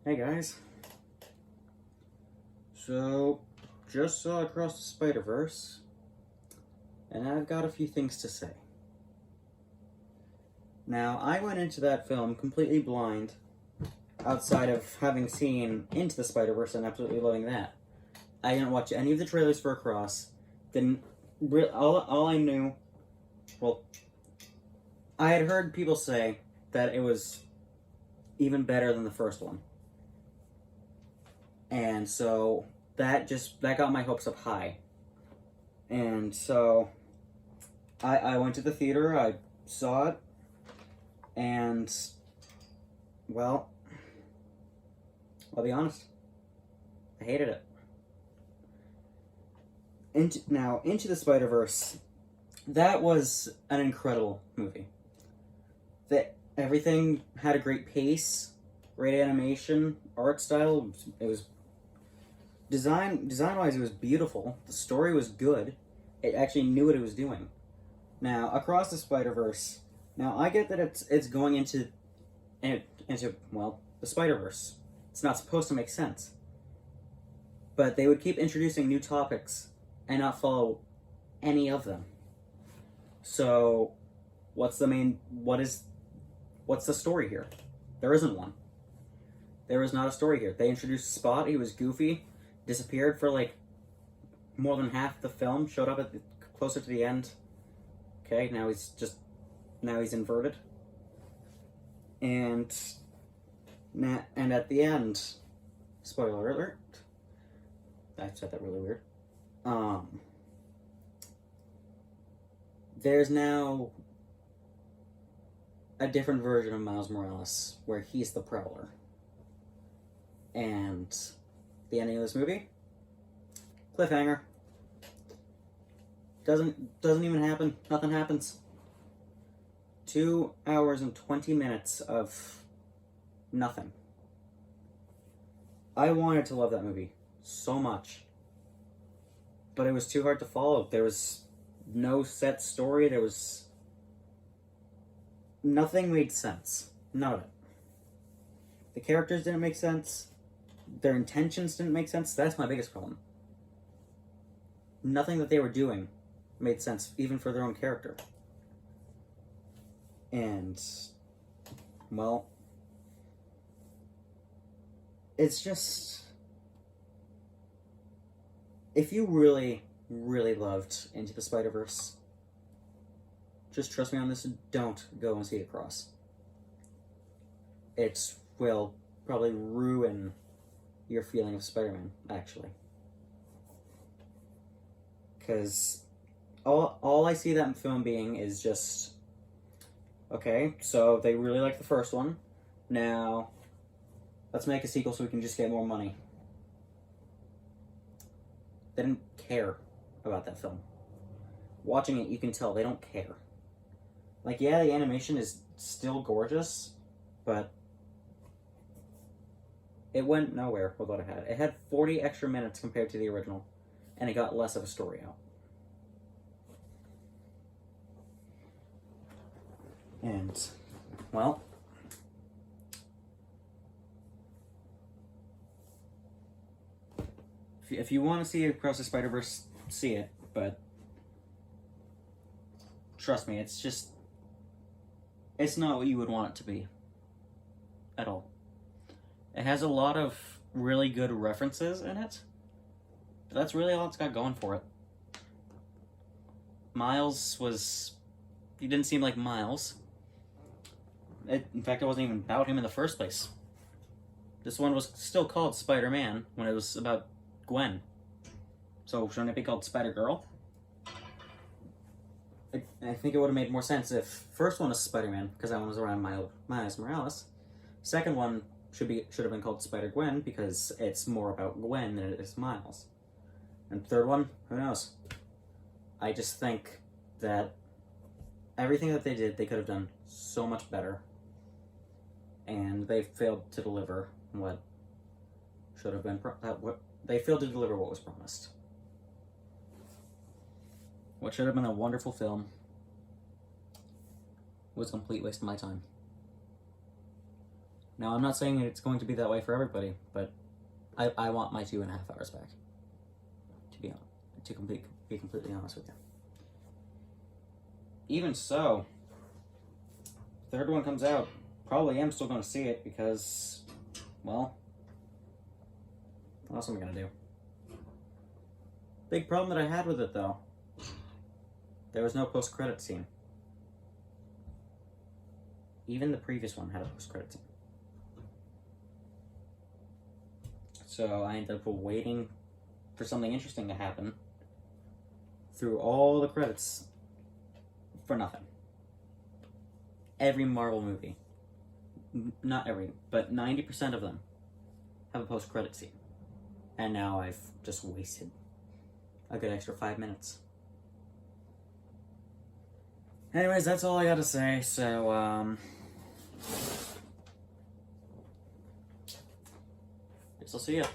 Hey guys. So, just saw Across the Spider-Verse, and I've got a few things to say. Now, I went into that film completely blind, outside of having seen Into the Spider-Verse and absolutely loving that. I didn't watch any of the trailers for Across. All I knew, well, I had heard people say that it was even better than the first one. And so that got my hopes up high. And so I went to the theater, I saw it, and well, I'll be honest, I hated it. Into the Spider-Verse, that was an incredible movie. Everything had a great pace, great animation, art style. It was design-wise, it was beautiful. The story was good. It actually knew what it was doing. Now, Across the Spider-Verse. Now, I get that it's going into the Spider-Verse. It's not supposed to make sense. But they would keep introducing new topics and not follow any of them. So, what's the story here? There isn't one. There is not a story here. They introduced Spot. He was goofy, disappeared for like more than half the film, showed up closer to the end. Okay, now he's inverted. And at the end, spoiler alert. I said that really weird. There's now a different version of Miles Morales where he's the Prowler. And the ending of this movie, cliffhanger. Doesn't even happen. Nothing happens. 2 hours and 20 minutes of nothing. I wanted to love that movie so much, but it was too hard to follow. There was no set story. Nothing made sense. None of it. The characters didn't make sense. Their intentions didn't make sense. That's my biggest problem. Nothing that they were doing made sense, even for their own character. And, well, it's just... If you really, really loved Into the Spider-Verse, just trust me on this, don't go and see it Across. It will probably ruin your feeling of Spider-Man, actually. Because all I see that film being is just, okay, so they really like the first one, now let's make a sequel so we can just get more money. They didn't care about that film. Watching it, you can tell they don't care. Like, yeah, the animation is still gorgeous, but it went nowhere with what it had. It had 40 extra minutes compared to the original, and it got less of a story out. And, well, if you want to see Across the Spider-Verse, see it, but trust me, it's not what you would want it to be. At all. It has a lot of really good references in it, but that's really all it's got going for it. Miles he didn't seem like Miles. In fact, it wasn't even about him in the first place. This one was still called Spider-Man when it was about Gwen. So shouldn't it be called Spider-Girl? I think it would have made more sense if first one was Spider-Man, because that one was around Miles Morales. Second one should have been called Spider-Gwen, because it's more about Gwen than it is Miles. And third one, who knows? I just think that everything that they did, they could have done so much better. And they failed to deliver what should have been... They failed to deliver what was promised. What should have been a wonderful film was a complete waste of my time. Now, I'm not saying it's going to be that way for everybody, but I want my 2.5 hours back. Be completely honest with you. Even so, third one comes out, probably am still going to see it because, well, what else am I going to do? Big problem that I had with it, though. There was no post-credit scene. Even the previous one had a post-credit scene. So I ended up waiting for something interesting to happen through all the credits for nothing. Every Marvel movie, not every, but 90% of them have a post-credit scene. And now I've just wasted a good extra 5 minutes. Anyways, that's all I gotta say, so, guess I'll see ya.